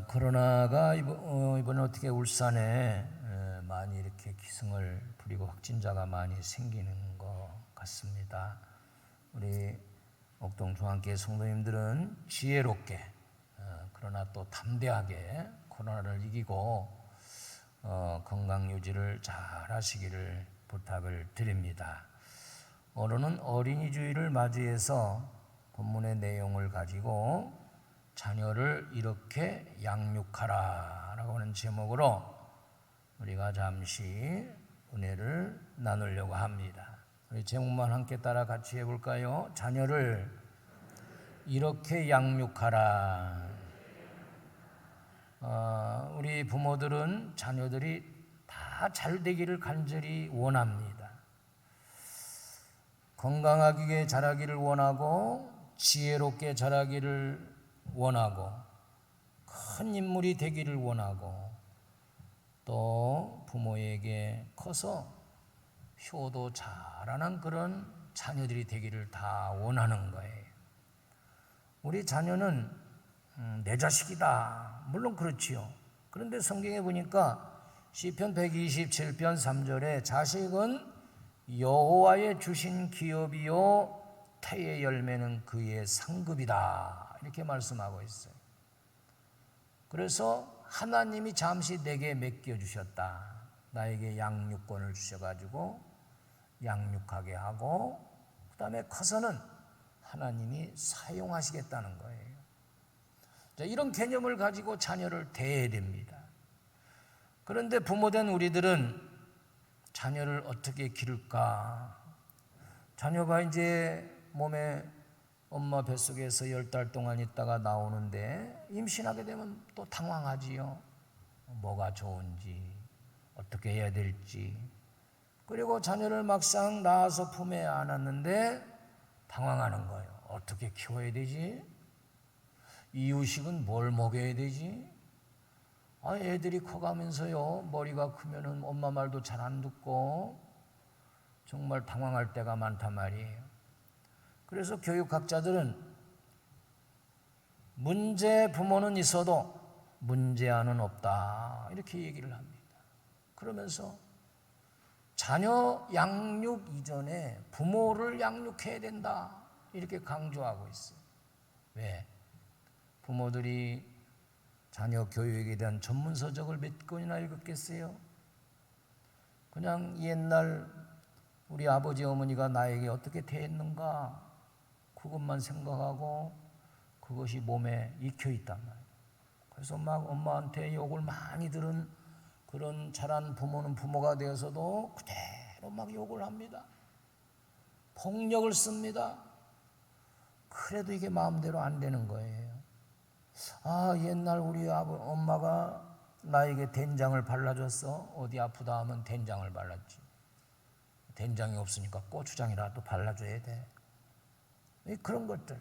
코로나가 이번에 어떻게 울산에 많이 이렇게 기승을 부리고 확진자가 많이 생기는 것 같습니다. 우리 옥동중앙교회 성도님들은 지혜롭게 그러나 또 담대하게 코로나를 이기고 건강 유지를 잘 하시기를 부탁을 드립니다. 오늘은 어린이 주일을 맞이해서 본문의 내용을 가지고 자녀를 이렇게 양육하라 라고 하는 제목으로 우리가 잠시 은혜를 나누려고 합니다. 우리 제목만 함께 따라 같이 해볼까요? 자녀를 이렇게 양육하라. 우리 부모들은 자녀들이 다 잘 되기를 간절히 원합니다. 건강하게 자라기를 원하고 지혜롭게 자라기를 원하고 큰 인물이 되기를 원하고 또 부모에게 커서 효도 잘하는 그런 자녀들이 되기를 다 원하는 거예요. 우리 자녀는 내 자식이다. 물론 그렇지요. 그런데 성경에 보니까 시편 127편 3절에 자식은 여호와의 주신 기업이요 태의 열매는 그의 상급이다. 이렇게 말씀하고 있어요. 그래서 하나님이 잠시 내게 맡겨주셨다. 나에게 양육권을 주셔가지고 양육하게 하고 그 다음에 커서는 하나님이 사용하시겠다는 거예요. 자, 이런 개념을 가지고 자녀를 대해야 됩니다. 그런데 부모된 우리들은 자녀를 어떻게 기를까? 자녀가 이제 몸에 엄마 뱃속에서 10달 동안 있다가 나오는데 임신하게 되면 또 당황하지요. 뭐가 좋은지, 어떻게 해야 될지. 그리고 자녀를 막상 낳아서 품에 안았는데 당황하는 거예요. 어떻게 키워야 되지? 이유식은 뭘 먹여야 되지? 애들이 커가면서요, 머리가 크면은 엄마 말도 잘 안 듣고 정말 당황할 때가 많단 말이에요. 그래서 교육학자들은 문제 부모는 있어도 문제아는 없다. 이렇게 얘기를 합니다. 그러면서 자녀 양육 이전에 부모를 양육해야 된다. 이렇게 강조하고 있어요. 왜? 부모들이 자녀 교육에 대한 전문서적을 몇 권이나 읽었겠어요? 그냥 옛날 우리 아버지 어머니가 나에게 어떻게 대했는가 그것만 생각하고 그것이 몸에 익혀있단 말이에요. 그래서 막 엄마한테 욕을 많이 들은 그런 자란 부모는 부모가 되어서도 그대로 막 욕을 합니다. 폭력을 씁니다. 그래도 이게 마음대로 안 되는 거예요. 옛날 우리 엄마가 나에게 된장을 발라줬어. 어디 아프다 하면 된장을 발랐지. 된장이 없으니까 고추장이라도 발라줘야 돼. 그런 것들.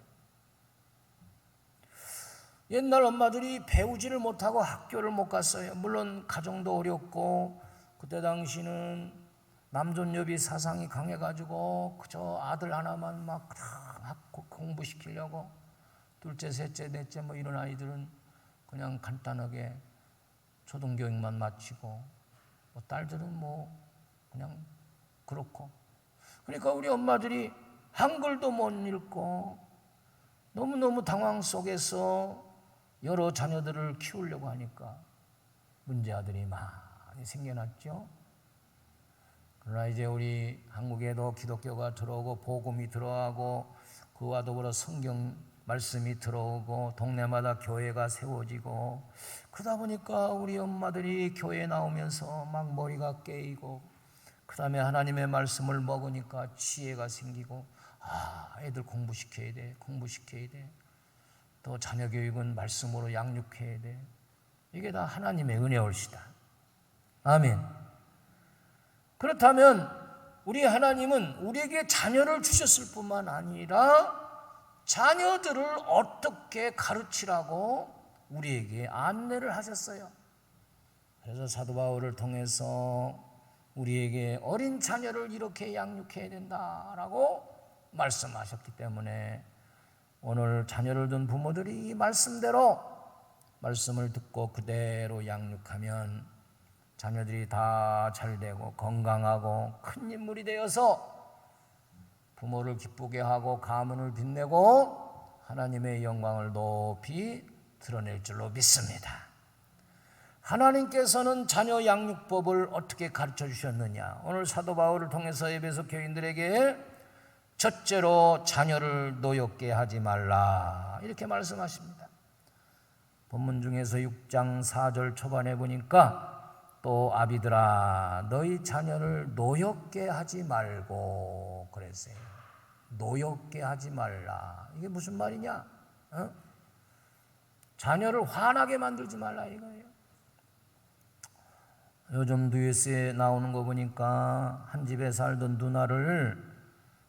옛날 엄마들이 배우지를 못하고 학교를 못 갔어요. 물론 가정도 어렵고 그때 당시는 남존여비 사상이 강해가지고 그저 아들 하나만 막 공부시키려고 둘째, 셋째, 넷째 뭐 이런 아이들은 그냥 간단하게 초등교육만 마치고 딸들은 뭐 그냥 그렇고. 그러니까 우리 엄마들이 한글도 못 읽고 너무너무 당황 속에서 여러 자녀들을 키우려고 하니까 문제아들이 많이 생겨났죠. 그러나 이제 우리 한국에도 기독교가 들어오고 복음이 들어가고 그와 더불어 성경 말씀이 들어오고 동네마다 교회가 세워지고 그러다 보니까 우리 엄마들이 교회에 나오면서 막 머리가 깨이고 그 다음에 하나님의 말씀을 먹으니까 지혜가 생기고 애들 공부시켜야 돼. 또 자녀 교육은 말씀으로 양육해야 돼. 이게 다 하나님의 은혜올시다. 아멘. 그렇다면 우리 하나님은 우리에게 자녀를 주셨을 뿐만 아니라 자녀들을 어떻게 가르치라고 우리에게 안내를 하셨어요. 그래서 사도 바울을 통해서 우리에게 어린 자녀를 이렇게 양육해야 된다라고 말씀하셨기 때문에 오늘 자녀를 둔 부모들이 이 말씀대로 말씀을 듣고 그대로 양육하면 자녀들이 다 잘되고 건강하고 큰 인물이 되어서 부모를 기쁘게 하고 가문을 빛내고 하나님의 영광을 높이 드러낼 줄로 믿습니다. 하나님께서는 자녀 양육법을 어떻게 가르쳐 주셨느냐? 오늘 사도 바울을 통해서 에베소 교인들에게 첫째로 자녀를 노엽게 하지 말라 이렇게 말씀하십니다. 본문 중에서 6장 4절 초반에 보니까 또 아비들아 너희 자녀를 노엽게 하지 말고 그랬어요. 노엽게 하지 말라. 이게 무슨 말이냐? 자녀를 화나게 만들지 말라 이거예요. 요즘 뉴스에 나오는 거 보니까 한 집에 살던 누나를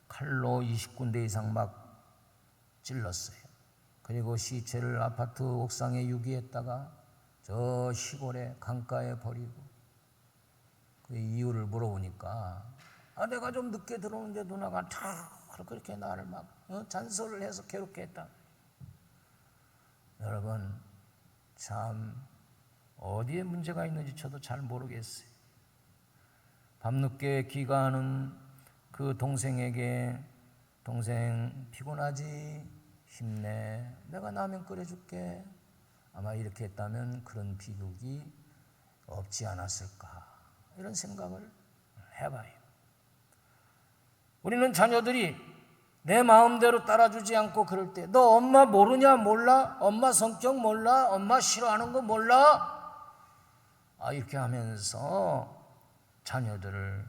칼로 20군데 이상 막 찔렀어요. 그리고 시체를 아파트 옥상에 유기했다가 저 시골에 강가에 버리고 그 이유를 물어보니까 내가 좀 늦게 들어오는데 누나가 그렇게 나를 막 잔소리를 해서 괴롭게 했다. 여러분 참 어디에 문제가 있는지 저도 잘 모르겠어요. 밤늦게 귀가하는 그 동생에게 동생 피곤하지? 힘내. 내가 라면 끓여줄게. 아마 이렇게 했다면 그런 비극이 없지 않았을까 이런 생각을 해봐요. 우리는 자녀들이 내 마음대로 따라주지 않고 그럴 때 너 엄마 모르냐 몰라? 엄마 성격 몰라? 엄마 싫어하는 거 몰라? 이렇게 하면서 자녀들을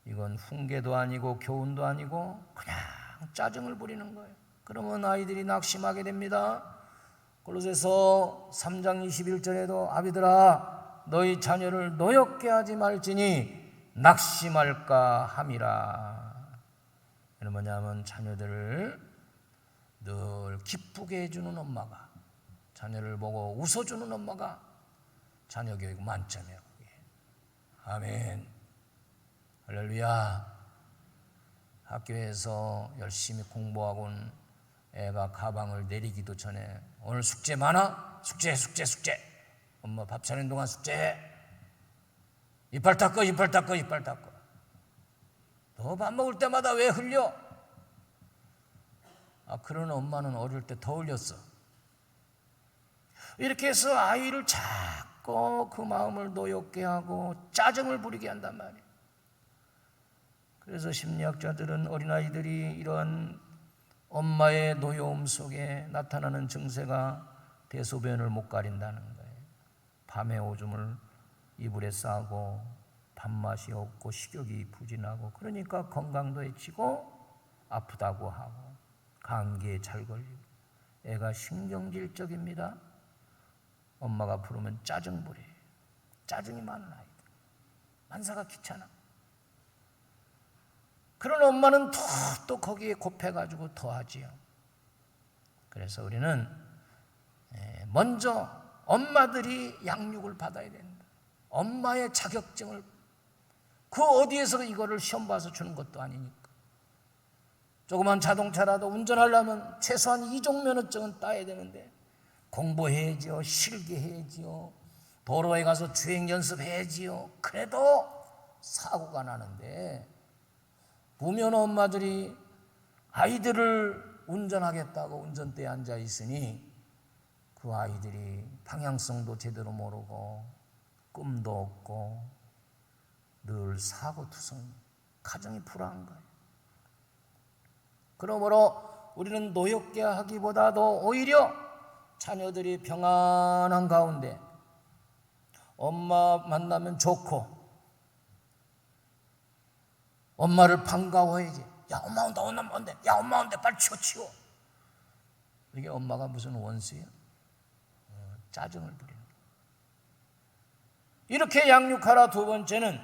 이건 훈계도 아니고 교훈도 아니고 그냥 짜증을 부리는 거예요. 그러면 아이들이 낙심하게 됩니다. 골로새서 3장 21절에도 아비들아 너희 자녀를 노엽게 하지 말지니 낙심할까 함이라. 이는 뭐냐면 자녀들을 늘 기쁘게 해주는 엄마가 자녀를 보고 웃어주는 엄마가 자녀 교육 만점이에요. 아멘. 할렐루야. 학교에서 열심히 공부하고는 애가 가방을 내리기도 전에 오늘 숙제 많아? 숙제. 엄마 밥 차리는 동안 숙제해. 이빨 닦어. 너 밥 먹을 때마다 왜 흘려? 그런 엄마는 어릴 때 더 흘렸어. 이렇게 해서 아이를 자꾸 그 마음을 노엽게 하고 짜증을 부리게 한단 말이에요. 그래서 심리학자들은 어린아이들이 이러한 엄마의 노여움 속에 나타나는 증세가 대소변을 못 가린다는 거예요. 밤에 오줌을 이불에 싸고 밥맛이 없고 식욕이 부진하고 그러니까 건강도 해치고 아프다고 하고 감기에 잘 걸리고 애가 신경질적입니다. 엄마가 부르면 짜증 부려요. 짜증이 많은 아이들. 만사가 귀찮아. 그런 엄마는 또 거기에 곱해가지고 더 하지요. 그래서 우리는 먼저 엄마들이 양육을 받아야 된다. 엄마의 자격증을 그 어디에서 이거를 시험 봐서 주는 것도 아니니까. 조그만 자동차라도 운전하려면 최소한 2종 면허증은 따야 되는데 공부해야지요. 실기해야지요. 도로에 가서 주행 연습해야지요. 그래도 사고가 나는데 무면허 엄마들이 아이들을 운전하겠다고 운전대에 앉아 있으니 그 아이들이 방향성도 제대로 모르고 꿈도 없고 늘 사고투성, 가정이 불안한 거예요. 그러므로 우리는 노엽게 하기보다도 오히려 자녀들이 평안한 가운데 엄마 만나면 좋고 엄마를 반가워해야지. 야 엄마 온다. 야 엄마 온다. 빨리 치워. 이게 엄마가 무슨 원수예요? 짜증을 부리는 거예요. 이렇게 양육하라. 두 번째는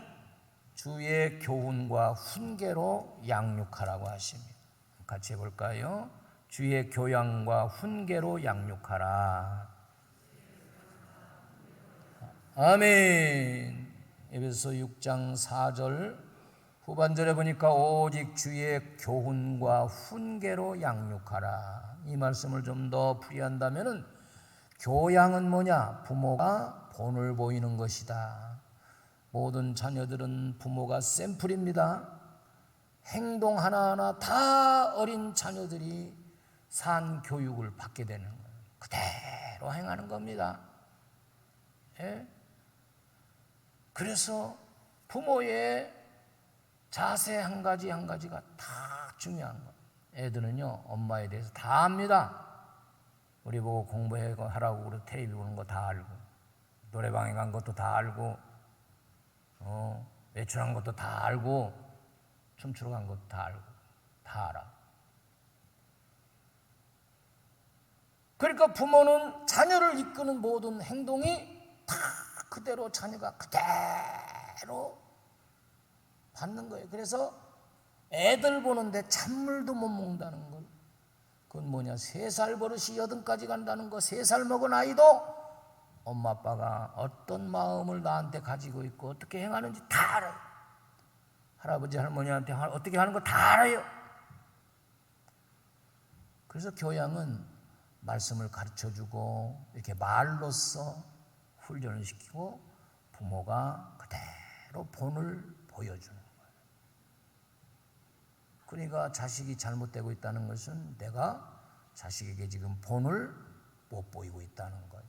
주의 교훈과 훈계로 양육하라고 하십니다. 같이 해볼까요? 주의 교양과 훈계로 양육하라. 아멘. 에베소 6장 4절 후반절에 보니까 오직 주의 교훈과 훈계로 양육하라. 이 말씀을 좀 더 풀이한다면은 교양은 뭐냐? 부모가 본을 보이는 것이다. 모든 자녀들은 부모가 샘플입니다. 행동 하나하나 다 어린 자녀들이 산 교육을 받게 되는 거예요. 그대로 행하는 겁니다. 예? 그래서 부모의 자세 한 가지 한 가지가 다 중요한 거예요. 애들은요, 엄마에 대해서 다 압니다. 우리 보고 공부하라고 그래 텔레비 보는 거 다 알고, 노래방에 간 것도 다 알고, 외출한 것도 다 알고, 춤추러 간 것도 다 알고, 다 알아. 그러니까 부모는 자녀를 이끄는 모든 행동이 다 그대로 자녀가 그대로 받는 거예요. 그래서 애들 보는데 찬물도 못 먹는다는 걸. 그건 뭐냐? 3살 버릇이 8까지 간다는 거. 3살 먹은 아이도 엄마 아빠가 어떤 마음을 나한테 가지고 있고 어떻게 행하는지 다 알아요. 할아버지 할머니한테 어떻게 하는 거 다 알아요. 그래서 교양은 말씀을 가르쳐주고 이렇게 말로써 훈련을 시키고 부모가 그대로 본을 보여주는 거예요. 그러니까 자식이 잘못되고 있다는 것은 내가 자식에게 지금 본을 못 보이고 있다는 거지.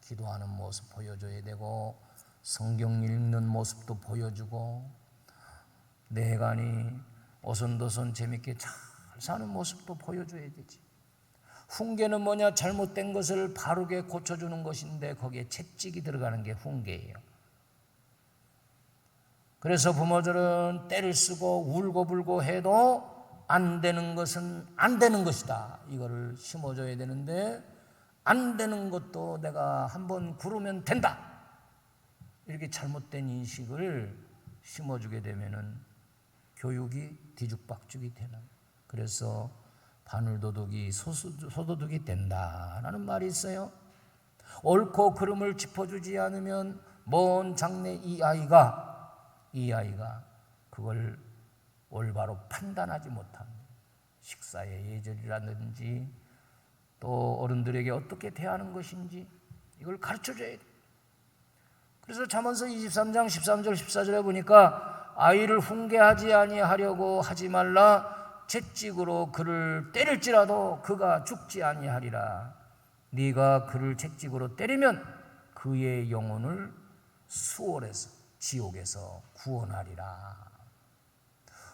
기도하는 모습 보여줘야 되고 성경 읽는 모습도 보여주고 내간이 오손도손 재밌게 잘 사는 모습도 보여줘야 되지. 훈계는 뭐냐? 잘못된 것을 바르게 고쳐주는 것인데 거기에 채찍이 들어가는 게 훈계예요. 그래서 부모들은 때를 쓰고 울고불고 해도 안 되는 것은 안 되는 것이다. 이거를 심어줘야 되는데 안 되는 것도 내가 한번 구르면 된다. 이렇게 잘못된 인식을 심어주게 되면은 교육이 뒤죽박죽이 되는. 그래서 바늘도둑이 소도둑이 된다라는 말이 있어요. 옳고 그름을 짚어주지 않으면 먼 장래 이 아이가 그걸 올바로 판단하지 못합니다. 식사의 예절이라든지 또 어른들에게 어떻게 대하는 것인지 이걸 가르쳐줘야 돼요. 그래서 잠언서 23장 13절 14절에 보니까 아이를 훈계하지 아니하려고 하지 말라. 채찍으로 그를 때릴지라도 그가 죽지 아니하리라. 네가 그를 채찍으로 때리면 그의 영혼을 수월에서 지옥에서 구원하리라.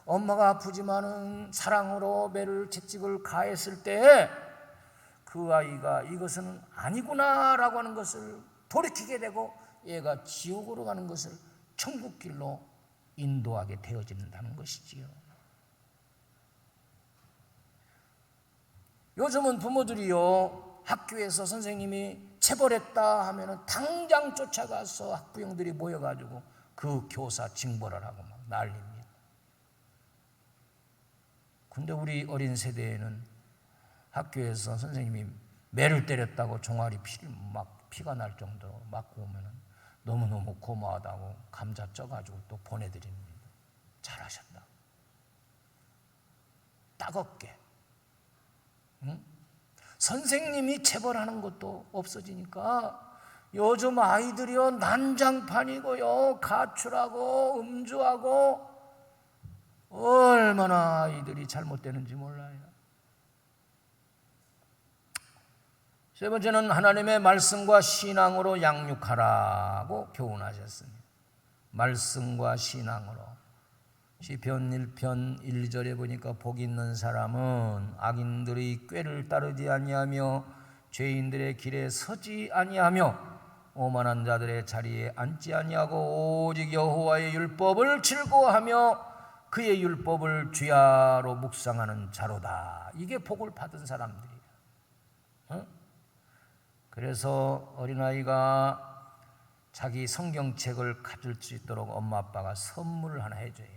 엄마가 아프지만은 사랑으로 매를 채찍을 가했을 때 그 아이가 이것은 아니구나라고 하는 것을 돌이키게 되고 얘가 지옥으로 가는 것을 천국길로 인도하게 되어진다는 것이지요. 요즘은 부모들이요, 학교에서 선생님이 체벌했다 하면은 당장 쫓아가서 학부형들이 모여가지고 그 교사 징벌을 하고 막 난립니다. 근데 우리 어린 세대에는 학교에서 선생님이 매를 때렸다고 종아리 피가 날 정도로 맞고 오면은 너무너무 고마하다고 감자 쪄가지고 또 보내드립니다. 잘하셨다. 따갑게. 응? 선생님이 체벌하는 것도 없어지니까 요즘 아이들이요 난장판이고요 가출하고 음주하고 얼마나 아이들이 잘못되는지 몰라요. 세 번째는 하나님의 말씀과 신앙으로 양육하라고 교훈하셨습니다. 말씀과 신앙으로. 시편 1편 1절에 보니까 복 있는 사람은 악인들의 꾀를 따르지 아니하며 죄인들의 길에 서지 아니하며 오만한 자들의 자리에 앉지 아니하고 오직 여호와의 율법을 즐거워하며 그의 율법을 주야로 묵상하는 자로다. 이게 복을 받은 사람들이에요. 그래서 어린아이가 자기 성경책을 가질 수 있도록 엄마 아빠가 선물을 하나 해줘요.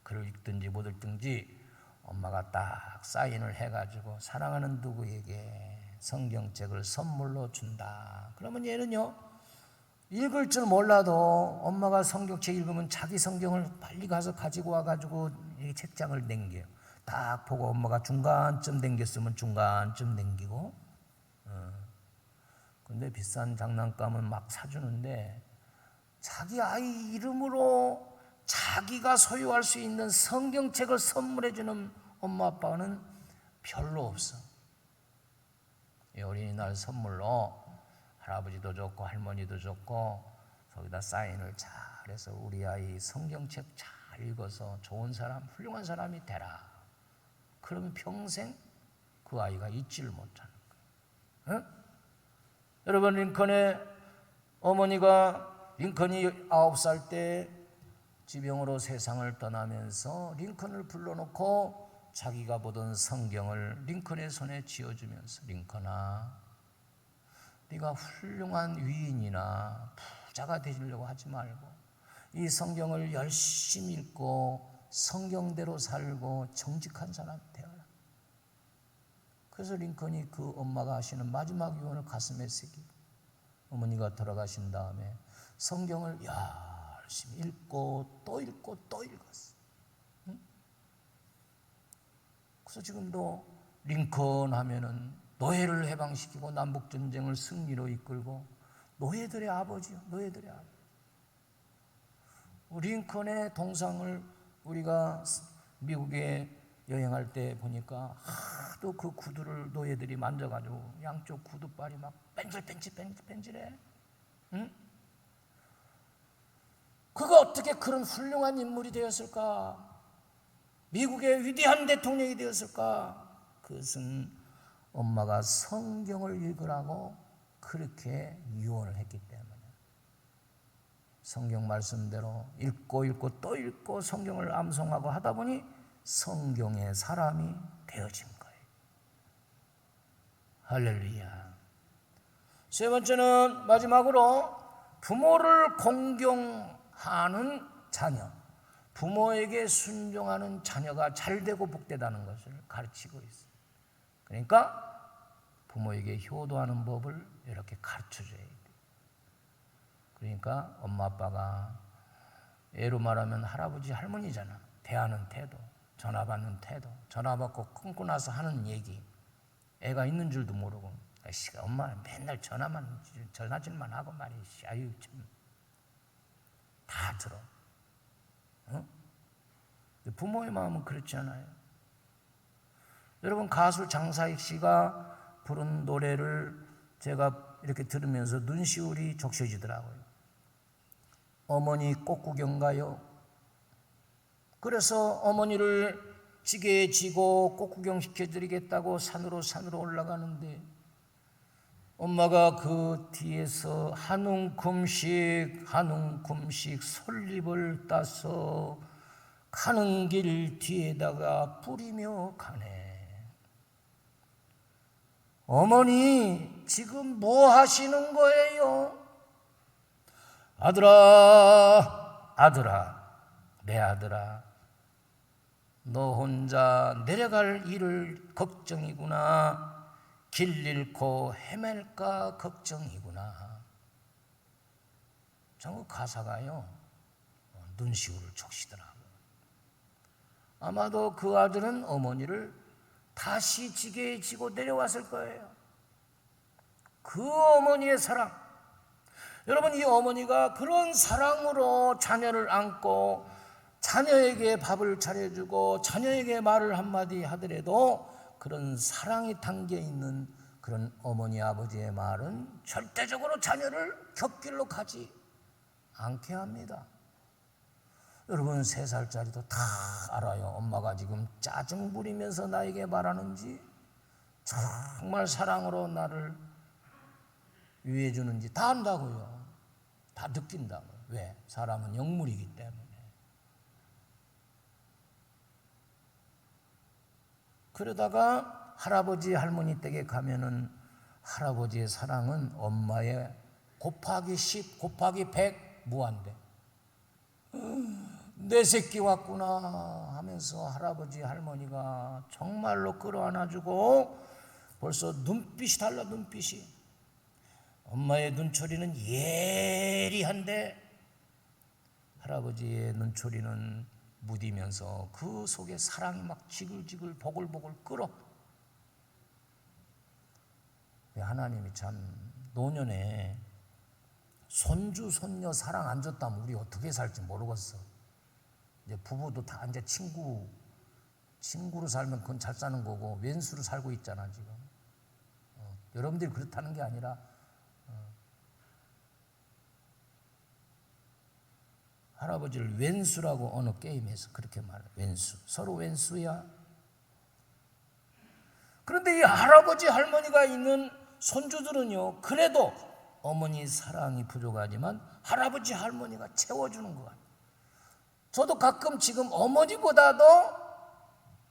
글을 읽든지 못 읽든지 엄마가 딱 사인을 해가지고 사랑하는 누구에게 성경책을 선물로 준다. 그러면 얘는요 읽을 줄 몰라도 엄마가 성경책 읽으면 자기 성경을 빨리 가서 가지고 와가지고 이 책장을 당겨요. 딱 보고 엄마가 중간쯤 당겼으면 중간쯤 당기고 근데 비싼 장난감은 막 사주는데 자기 아이 이름으로 자기가 소유할 수 있는 성경책을 선물해주는 엄마 아빠는 별로 없어. 이 어린이날 선물로 할아버지도 좋고 할머니도 좋고 거기다 사인을 잘해서 우리 아이 성경책 잘 읽어서 좋은 사람, 훌륭한 사람이 되라. 그러면 평생 그 아이가 잊지를 못하는 거예요. 여러분, 링컨이 9살 때 지병으로 세상을 떠나면서 링컨을 불러놓고 자기가 보던 성경을 링컨의 손에 쥐어주면서, 링컨아, 네가 훌륭한 위인이나 부자가 되려고 하지 말고 이 성경을 열심히 읽고 성경대로 살고 정직한 사람 되어라. 그래서 링컨이 그 엄마가 하시는 마지막 유언을 가슴에 새기고 어머니가 돌아가신 다음에 성경을 열심히 읽고 또 읽고 또 읽었어. 그래서 지금도 링컨 하면은 노예를 해방시키고 남북전쟁을 승리로 이끌고 노예들의 아버지요, 노예들의 아버지. 링컨의 동상을 우리가 미국에 여행할 때 보니까 하도 그 구두를 노예들이 만져가지고 양쪽 구두발이 막 뺀질뺀질해. 응? 그가 어떻게 그런 훌륭한 인물이 되었을까? 미국의 위대한 대통령이 되었을까? 그것은 엄마가 성경을 읽으라고 그렇게 유언을 했기 때문에 성경 말씀대로 읽고 또 읽고 성경을 암송하고 하다 보니 성경의 사람이 되어진 거예요. 할렐루야. 세 번째는 마지막으로 부모를 공경하는 자녀, 부모에게 순종하는 자녀가 잘되고 복되다는 것을 가르치고 있어요. 그러니까 부모에게 효도하는 법을 이렇게 가르쳐줘야 돼요. 그러니까 엄마 아빠가 애로 말하면 할아버지 할머니잖아. 대하는 태도, 전화 받는 태도, 전화 받고 끊고 나서 하는 얘기, 애가 있는 줄도 모르고 아씨가 엄마는 맨날 전화질만 하고 말이지. 아유 참 다 들어. 부모의 마음은 그렇지 않아요. 여러분, 가수 장사익 씨가 부른 노래를 제가 이렇게 들으면서 눈시울이 적셔지더라고요. 어머니 꽃구경 가요. 그래서 어머니를 찌개에 지고 꽃구경 시켜드리겠다고 산으로 올라가는데 엄마가 그 뒤에서 한 움큼씩 솔잎을 따서 가는 길 뒤에다가 뿌리며 가네. 어머니, 지금 뭐 하시는 거예요? 아들아, 내 아들아, 너 혼자 내려갈 일을 걱정이구나. 길 잃고 헤맬까 걱정이구나. 참 그 가사가요, 눈시울을 적시더라고요. 아마도 그 아들은 어머니를 다시 지게에 지고 내려왔을 거예요. 그 어머니의 사랑. 여러분, 이 어머니가 그런 사랑으로 자녀를 안고 자녀에게 밥을 차려주고 자녀에게 말을 한마디 하더라도 그런 사랑이 담겨있는 그런 어머니 아버지의 말은 절대적으로 자녀를 곁길로 가지 않게 합니다. 여러분, 3살짜리도 다 알아요. 엄마가 지금 짜증 부리면서 나에게 말하는지 정말 사랑으로 나를 위해 주는지 다 안다고요. 다 느낀다고요. 왜? 사람은 영물이기 때문에. 그러다가 할아버지 할머니 댁에 가면은 할아버지의 사랑은 엄마의 곱하기 10 곱하기 100 무한대. 내 새끼 왔구나 하면서 할아버지 할머니가 정말로 끌어안아주고 벌써 눈빛이 달라. 눈빛이. 엄마의 눈초리는 예리한데 할아버지의 눈초리는 무디면서 그 속에 사랑이 막 지글지글 보글보글 끓어. 하나님이 참 노년에 손주 손녀 사랑 안 줬다면 우리 어떻게 살지 모르겠어. 이제 부부도 다 이제 친구로 살면 그건 잘 사는 거고 왼수로 살고 있잖아 지금. 여러분들이 그렇다는 게 아니라 할아버지를 왼수라고 어느 게임에서 그렇게 말해. 왼수. 서로 왼수야. 그런데 이 할아버지 할머니가 있는 손주들은요, 그래도 어머니 사랑이 부족하지만 할아버지 할머니가 채워주는 것 같아요. 저도 가끔 지금 어머니보다도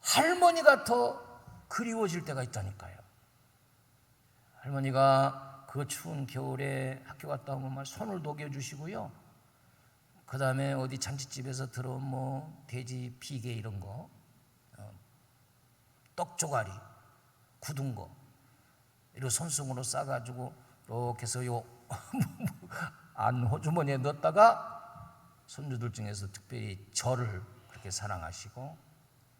할머니가 더 그리워질 때가 있다니까요. 할머니가 그 추운 겨울에 학교 갔다 오면 막 손을 녹여주시고요. 그 다음에 어디 잔치집에서 들어온 뭐 돼지 비계 이런 거, 떡조가리, 굳은 거, 이렇게 손수건으로 싸가지고 이렇게 해서 요 안호주머니에 넣었다가 손주들 중에서 특별히 저를 그렇게 사랑하시고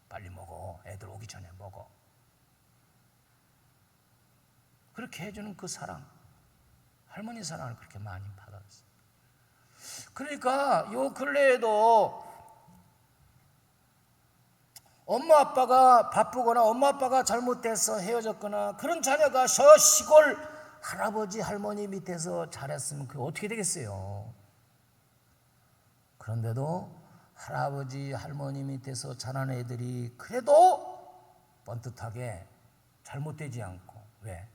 빨리 먹어, 애들 오기 전에 먹어, 그렇게 해주는 그 사랑, 할머니 사랑을 그렇게 많이 받았어요. 그러니까 요 근래에도 엄마 아빠가 바쁘거나 엄마 아빠가 잘못돼서 헤어졌거나 그런 자녀가 저 시골 할아버지 할머니 밑에서 잘했으면 그게 어떻게 되겠어요? 그런데도 할아버지 할머니 밑에서 자란 애들이 그래도 번듯하게 잘못되지 않고, 왜?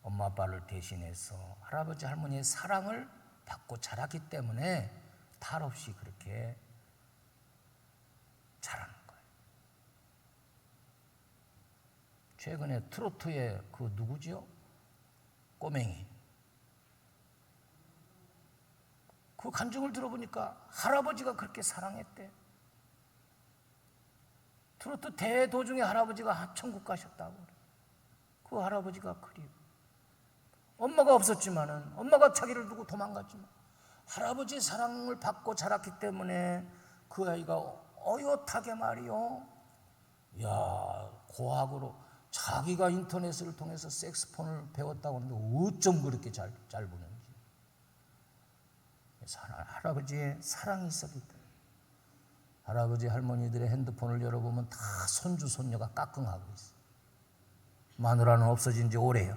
엄마 아빠를 대신해서 할아버지 할머니의 사랑을 받고 자랐기 때문에 탈 없이 그렇게 자라는 거예요. 최근에 트로트의 그 누구지요? 꼬맹이. 그 간증을 들어보니까 할아버지가 그렇게 사랑했대. 트로트 대도중에 할아버지가 천국 가셨다고 그래. 그 할아버지가 그리워. 엄마가 없었지만은, 엄마가 자기를 두고 도망갔지만 할아버지 사랑을 받고 자랐기 때문에 그 아이가 어엿하게 말이요, 야, 고학으로 자기가 인터넷을 통해서 색스폰을 배웠다고 하는데 어쩜 그렇게 잘 부는지. 할아버지의 사랑이 있었기 때문에. 할아버지 할머니들의 핸드폰을 열어보면 다 손주 손녀가 깍꿍하고 있어. 마누라는 없어진 지 오래요.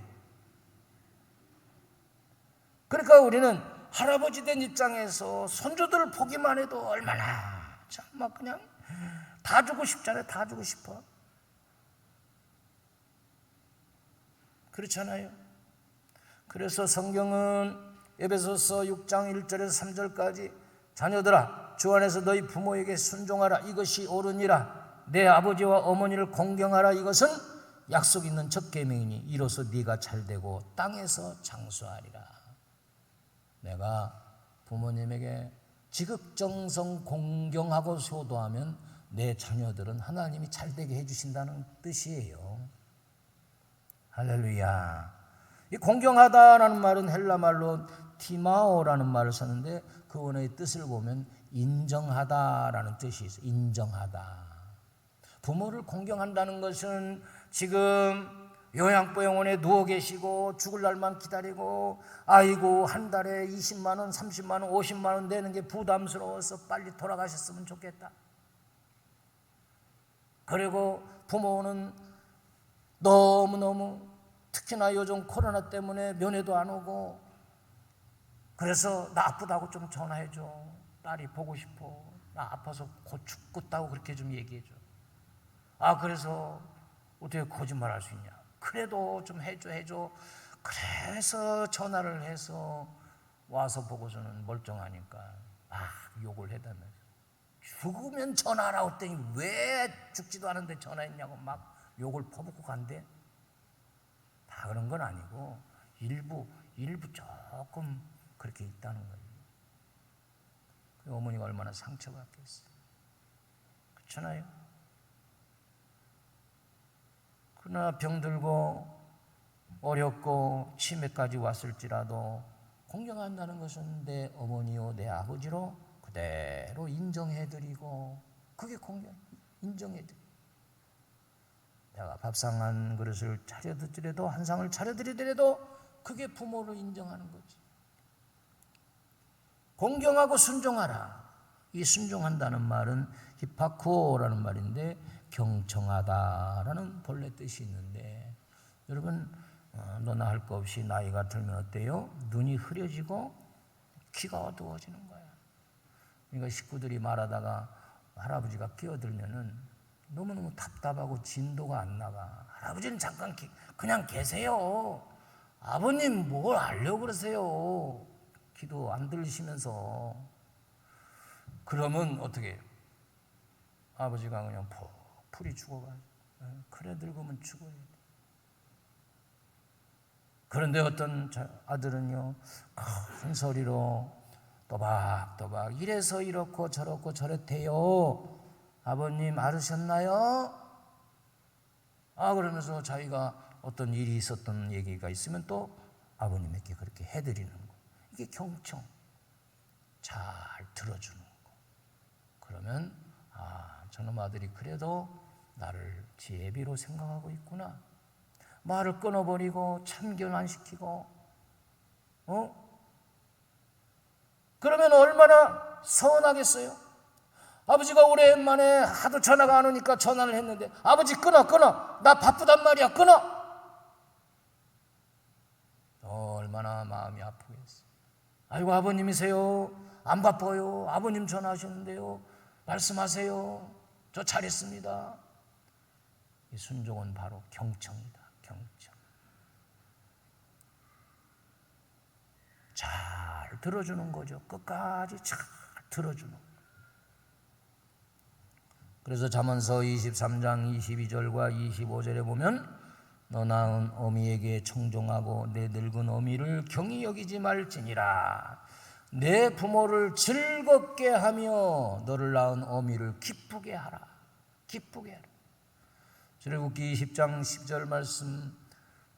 그러니까 우리는 할아버지 된 입장에서 손주들을 보기만 해도 얼마나 참 막 그냥 다 주고 싶잖아요. 다 주고 싶어. 그렇잖아요. 그래서 성경은 에베소서 6장 1절에서 3절까지 자녀들아 주 안에서 너희 부모에게 순종하라. 이것이 옳으니라. 내 아버지와 어머니를 공경하라. 이것은 약속 있는 첫 계명이니 이로써 네가 잘되고 땅에서 장수하리라. 내가 부모님에게 지극정성 공경하고 효도하면 내 자녀들은 하나님이 잘되게 해주신다는 뜻이에요. 할렐루야. 이 공경하다라는 말은 헬라 말로 티마오라는 말을 썼는데 그 원어의 뜻을 보면 인정하다라는 뜻이 있어요. 인정하다. 부모를 공경한다는 것은 지금 요양보육원에 누워 계시고 죽을 날만 기다리고 아이고 한 달에 20만 원, 30만 원, 50만 원 내는 게 부담스러워서 빨리 돌아가셨으면 좋겠다. 그리고 부모는 너무너무 특히나 요즘 코로나 때문에 면회도 안 오고 그래서 나 아프다고 좀 전화해줘. 딸이 보고 싶어. 나 아파서 곧 죽겠다고 그렇게 좀 얘기해줘. 아 그래서 어떻게 거짓말할 수 있냐. 그래도 좀 해줘. 그래서 전화를 해서 와서 보고서는 멀쩡하니까 막 욕을 해대면서 죽으면 전화하라고 했더니 왜 죽지도 않은데 전화했냐고 막 욕을 퍼붓고 간대. 다 그런 건 아니고 일부 조금 그렇게 있다는 거예요. 그 어머니가 얼마나 상처받겠어요. 그렇잖아요. 그러나 병들고 어렵고 치매까지 왔을지라도 공경한다는 것은 내 어머니요 내 아버지로 그대로 인정해드리고 그게 공경, 인정해드리고 내가 밥상 한 그릇을 차려드리더라도 한 상을 차려드리더라도 그게 부모를 인정하는 거지. 공경하고 순종하라. 이 순종한다는 말은 히파코라는 말인데 경청하다라는 본래 뜻이 있는데, 여러분 너나 할 거 없이 나이가 들면 어때요? 눈이 흐려지고 귀가 어두워지는 거야. 그러니까 식구들이 말하다가 할아버지가 끼어들면은 너무너무 답답하고 진도가 안 나가. 할아버지는 잠깐 그냥 계세요. 아버님 뭘 하려고 그러세요? 기도 안 들으시면서. 그러면 어떻게 해요? 아버지가 그냥 풀이 죽어가요. 그래 늙으면 죽어야 돼. 그런데 어떤 아들은요, 큰 소리로 또박또박 이래서 이렇고 저렇고 저렇대요. 아버님 알으셨나요? 그러면서 자기가 어떤 일이 있었던 얘기가 있으면 또 아버님에게 그렇게 해드리는 거. 이게 경청. 잘 들어주는 거. 그러면 저놈 아들이 그래도 나를 지 애비로 생각하고 있구나. 말을 끊어버리고 참견 안 시키고, 그러면 얼마나 서운하겠어요? 아버지가 오랜만에 하도 전화가 안 오니까 전화를 했는데, 아버지 끊어 나 바쁘단 말이야, 끊어. 얼마나 마음이 아프겠어요. 아이고 아버님이세요? 안 바빠요. 아버님 전화하셨는데요. 말씀하세요. 저 잘했습니다. 이 순종은 바로 경청이다. 경청. 잘 들어주는 거죠. 끝까지 잘 들어주는 거예요. 그래서 잠언서 23장 22절과 25절에 보면 너 낳은 어미에게 청종하고 내 늙은 어미를 경히 여기지 말지니라. 내 부모를 즐겁게 하며 너를 낳은 어미를 기쁘게 하라. 기쁘게 하라. 출애굽기 20장 10절 말씀,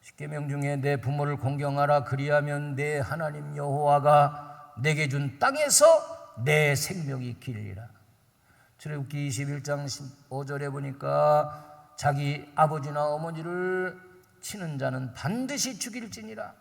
10계명 중에 내 부모를 공경하라. 그리하면 내 하나님 여호와가 내게 준 땅에서 내 생명이 길리라. 출애굽기 21장 15절에 보니까 자기 아버지나 어머니를 치는 자는 반드시 죽일지니라.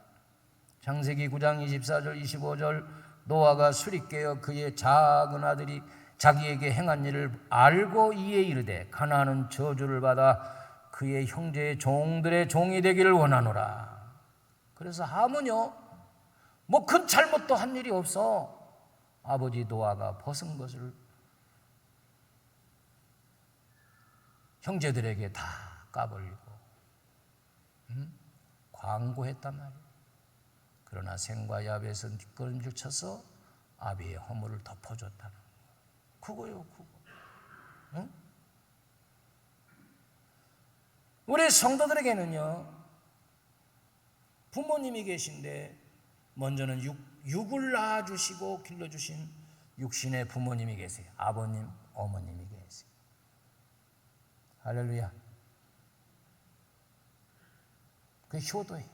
창세기 9장 24절 25절 노아가 술이 깨어 그의 작은 아들이 자기에게 행한 일을 알고 이에 이르되 가나안은 저주를 받아 그의 형제의 종들의 종이 되기를 원하노라. 그래서 함은요, 뭐 큰 잘못도 한 일이 없어. 아버지 노아가 벗은 것을 형제들에게 다 까버리고 광고했단 말이에요. 그러나 셈과 야벳은 뒷걸음질 쳐서 아비의 허물을 덮어줬다는 그거요, 그거. 응? 우리 성도들에게는요, 부모님이 계신데 먼저는 육을 낳아주시고 길러주신 육신의 부모님이 계세요. 아버님, 어머님이 계세요. 할렐루야. 그 효도예요.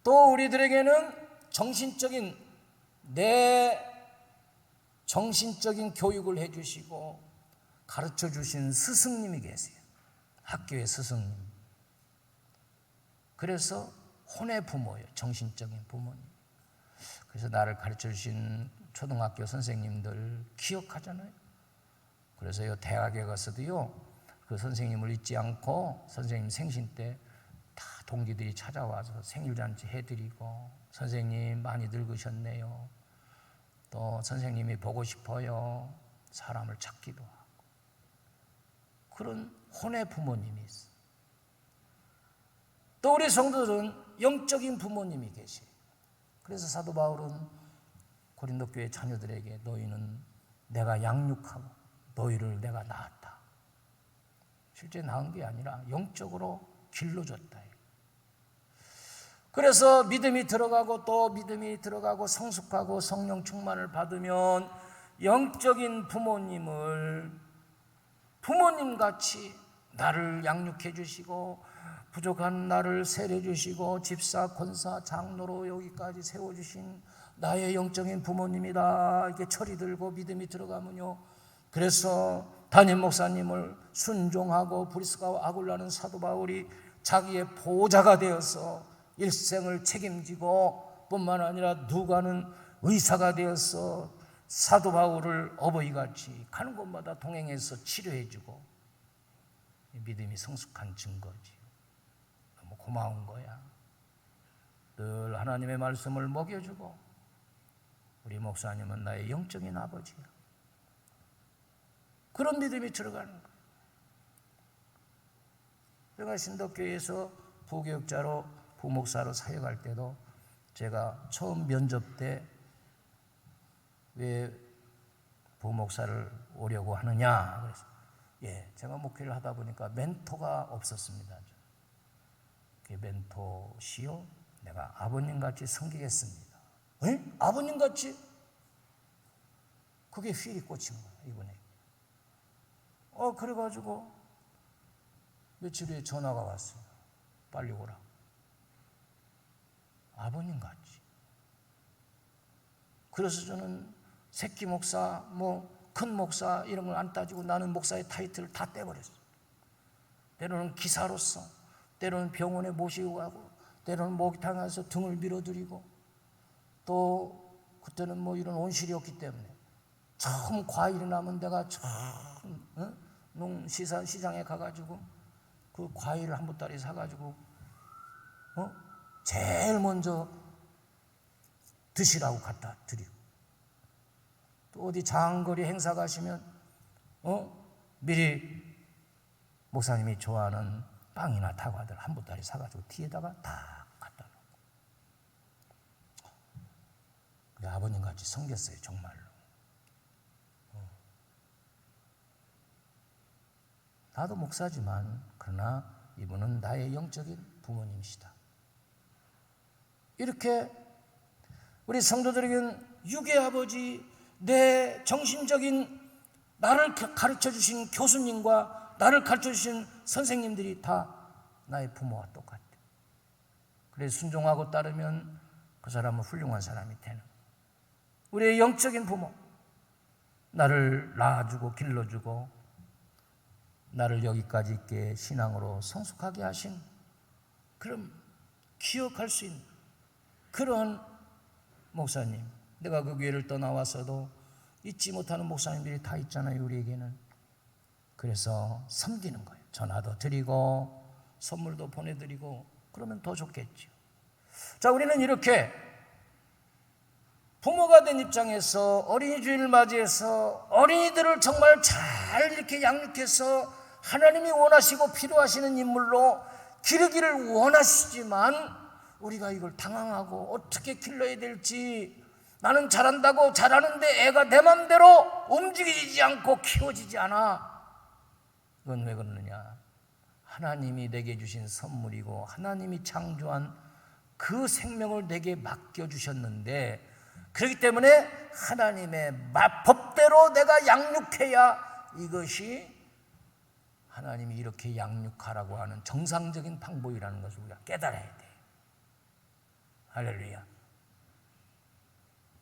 또 우리들에게는 정신적인 교육을 해주시고 가르쳐 주신 스승님이 계세요. 학교의 스승님. 그래서 혼의 부모예요. 정신적인 부모님. 그래서 나를 가르쳐 주신 초등학교 선생님들 기억하잖아요. 그래서 대학에 가서도요, 그 선생님을 잊지 않고 선생님 생신 때 다 동기들이 찾아와서 생일잔치 해드리고, 선생님 많이 늙으셨네요. 또 선생님이 보고 싶어요. 사람을 찾기도 하고. 그런 혼의 부모님이 있어요. 또 우리 성도들은 영적인 부모님이 계세요. 그래서 사도 바울은 고린도 교회 자녀들에게 너희는 내가 양육하고 너희를 내가 낳았다. 실제 낳은 게 아니라 영적으로 길러줬다. 그래서 믿음이 들어가고 또 믿음이 들어가고 성숙하고 성령 충만을 받으면 영적인 부모님을 부모님같이 나를 양육해 주시고 부족한 나를 세례 주시고 집사, 권사, 장로로 여기까지 세워주신 나의 영적인 부모님이다. 이렇게 철이 들고 믿음이 들어가면요, 그래서 담임 목사님을 순종하고 브리스가와 아굴라는 사도 바울이 자기의 보호자가 되어서 일생을 책임지고 뿐만 아니라 누가는 의사가 되어서 사도 바울을 어버이같이 가는 곳마다 동행해서 치료해주고, 믿음이 성숙한 증거지. 너무 고마운 거야. 늘 하나님의 말씀을 먹여주고, 우리 목사님은 나의 영적인 아버지야. 그런 믿음이 들어가는 거야. 제가 신덕교회에서 부교육자로 부목사로 사역할 때도 제가 처음 면접 때 왜 부목사를 오려고 하느냐 그래서 제가 목회를 하다 보니까 멘토가 없었습니다. 그게 멘토시요, 내가 아버님같이 섬기겠습니다. 아버님같이? 그게 휠이 꽂힌 거예요, 이번에. 그래가지고 며칠 후에 전화가 왔어요. 빨리 오라. 아버님같이. 그래서 저는 새끼 목사, 큰 목사 이런 걸 안 따지고 나는 목사의 타이틀을 다 떼버렸어요. 때로는 기사로서, 때로는 병원에 모시고 가고, 때로는 목욕탕 가서 등을 밀어드리고, 또 그때는 이런 온실이었기 때문에 처음 과일이 나면 내가 시장에 가가지고 그 과일을 한 보따리 사가지고 제일 먼저 드시라고 갖다 드리고, 또 어디 장거리 행사 가시면 미리 목사님이 좋아하는 빵이나 다과들 한 보따리 사가지고 뒤에다가 다 갖다 놓고. 우리 아버님같이 섬겼어요, 정말로. 나도 목사지만 그러나 이분은 나의 영적인 부모님이시다. 이렇게 우리 성도들에게는 육의 아버지, 내 정신적인 나를 가르쳐주신 교수님과 나를 가르쳐주신 선생님들이 다 나의 부모와 똑같아. 그래서 순종하고 따르면 그 사람은 훌륭한 사람이 되는, 우리의 영적인 부모, 나를 낳아주고 길러주고 나를 여기까지 있게 신앙으로 성숙하게 하신, 그럼 기억할 수 있는 그런 목사님, 내가 그 교회를 떠나와서도 잊지 못하는 목사님들이 다 있잖아요, 우리에게는. 그래서 섬기는 거예요. 전화도 드리고 선물도 보내드리고 그러면 더 좋겠죠. 자, 우리는 이렇게 부모가 된 입장에서 어린이 주일을 맞이해서 어린이들을 정말 잘 이렇게 양육해서 하나님이 원하시고 필요하시는 인물로 기르기를 원하시지만, 우리가 이걸 당황하고 어떻게 길러야 될지, 나는 잘한다고 잘하는데 애가 내 맘대로 움직이지 않고 키워지지 않아. 그건 왜 그러느냐? 하나님이 내게 주신 선물이고 하나님이 창조한 그 생명을 내게 맡겨주셨는데, 그렇기 때문에 하나님의 법대로 내가 양육해야 이것이 하나님이 이렇게 양육하라고 하는 정상적인 방법이라는 것을 우리가 깨달아야 돼. 할렐루야.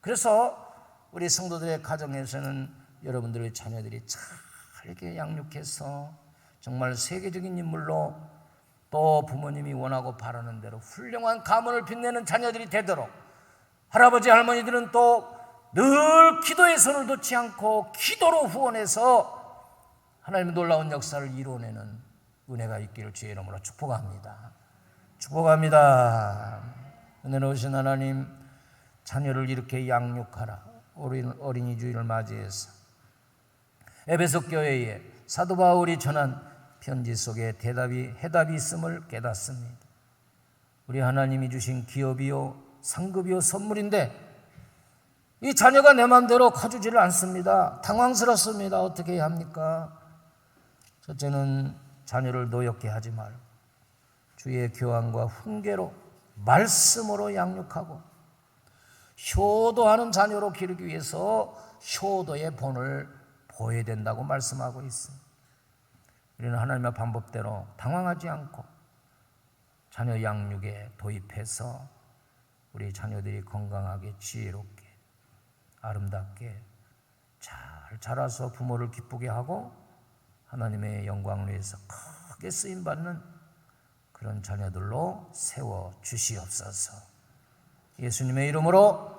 그래서 우리 성도들의 가정에서는 여러분들의 자녀들이 잘 이렇게 양육해서 정말 세계적인 인물로, 또 부모님이 원하고 바라는 대로 훌륭한 가문을 빛내는 자녀들이 되도록, 할아버지 할머니들은 또 늘 기도의 손을 놓지 않고 기도로 후원해서 하나님의 놀라운 역사를 이루어내는 은혜가 있기를 주의 이름으로 축복합니다. 축복합니다. 은혜로우신 하나님, 자녀를 이렇게 양육하라. 어린이 주일을 맞이해서 에베소 교회에 사도 바울이 전한 편지 속에 해답이 있음을 깨닫습니다. 우리 하나님이 주신 기업이요 상급이요 선물인데 이 자녀가 내 마음대로 커주지를 않습니다. 당황스럽습니다. 어떻게 해야 합니까? 첫째는 자녀를 노엽게 하지 말고 주의 교환과 훈계로, 말씀으로 양육하고 효도하는 자녀로 기르기 위해서 효도의 본을 보여야 된다고 말씀하고 있습니다. 우리는 하나님의 방법대로 당황하지 않고 자녀 양육에 도입해서 우리 자녀들이 건강하게, 지혜롭게, 아름답게 잘 자라서 부모를 기쁘게 하고 하나님의 영광을 위해서 크게 쓰임받는 그런 자녀들로 세워주시옵소서. 예수님의 이름으로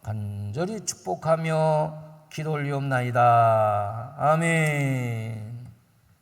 간절히 축복하며 기도 올리옵나이다. 아멘.